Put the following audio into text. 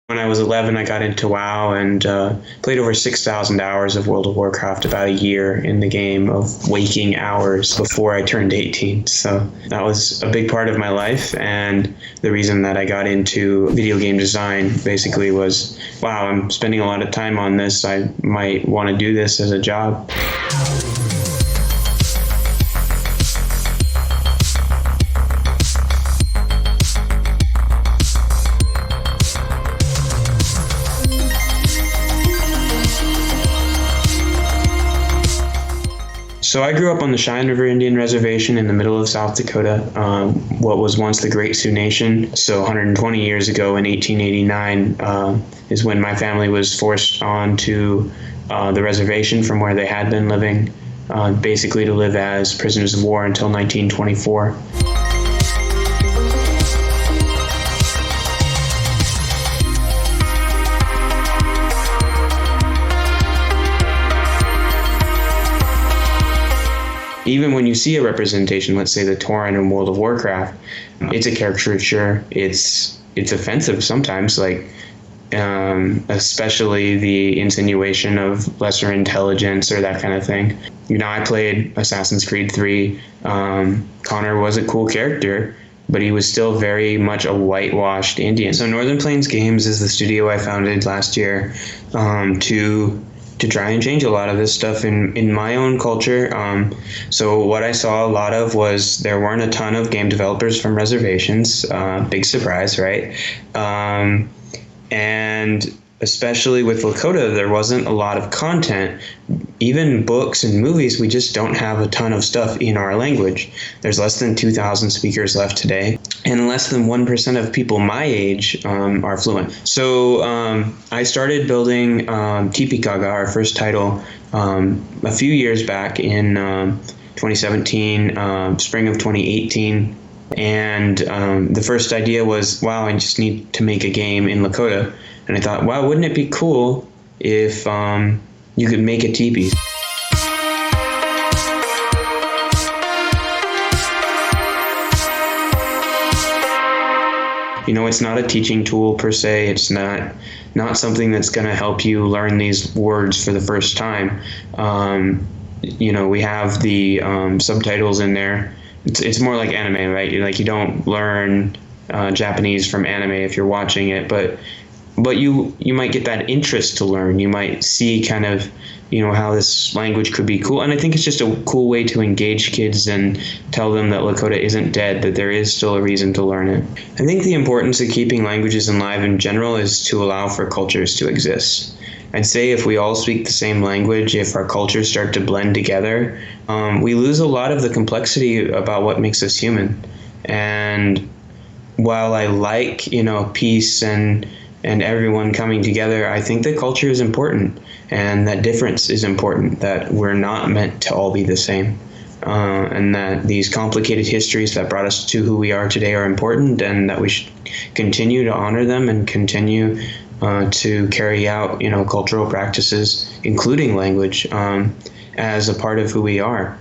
When I was 11, I got into WoW and played over 6,000 hours of World of Warcraft, about a year in the game of waking hours before I turned 18. So that was a big part of my life. And the reason that I got into video game design basically was, wow, I'm spending a lot of time on this. I might want to do this as a job. So I grew up on the Cheyenne River Indian Reservation in the middle of South Dakota, what was once the Great Sioux Nation. So 120 years ago in 1889 is when my family was forced onto the reservation from where they had been living, basically to live as prisoners of war until 1924. Even when you see a representation, let's say the Tauren in World of Warcraft, it's a caricature. It's offensive sometimes, especially the insinuation of lesser intelligence or that kind of thing. I played Assassin's Creed 3. Connor was a cool character, but he was still very much a whitewashed Indian. So Northern Plains Games is the studio I founded last year to try and change a lot of this stuff in my own culture. So what I saw a lot of was there weren't a ton of game developers from reservations. Big surprise, right? And especially with Lakota, there wasn't a lot of content. Even books and movies, we just don't have a ton of stuff in our language. There's less than 2,000 speakers left today, and less than 1% of people my age are fluent. So I started building Tipikaga, our first title, a few years back in 2017, spring of 2018. And the first idea was, wow, I just need to make a game in Lakota. And I thought, wow, wouldn't it be cool if you could make a teepee? It's not a teaching tool per se. It's not something that's going to help you learn these words for the first time. We have the subtitles in there. It's more like anime, right? You don't learn Japanese from anime if you're watching it, but you might get that interest to learn. You might see kind of, how this language could be cool. And I think it's just a cool way to engage kids and tell them that Lakota isn't dead, that there is still a reason to learn it. I think the importance of keeping languages alive in general is to allow for cultures to exist. I'd say if we all speak the same language, if our cultures start to blend together, we lose a lot of the complexity about what makes us human. And while I like, peace and everyone coming together, I think that culture is important and that difference is important, that we're not meant to all be the same. And that these complicated histories that brought us to who we are today are important, and that we should continue to honor them and continue to carry out, cultural practices, including language, as a part of who we are.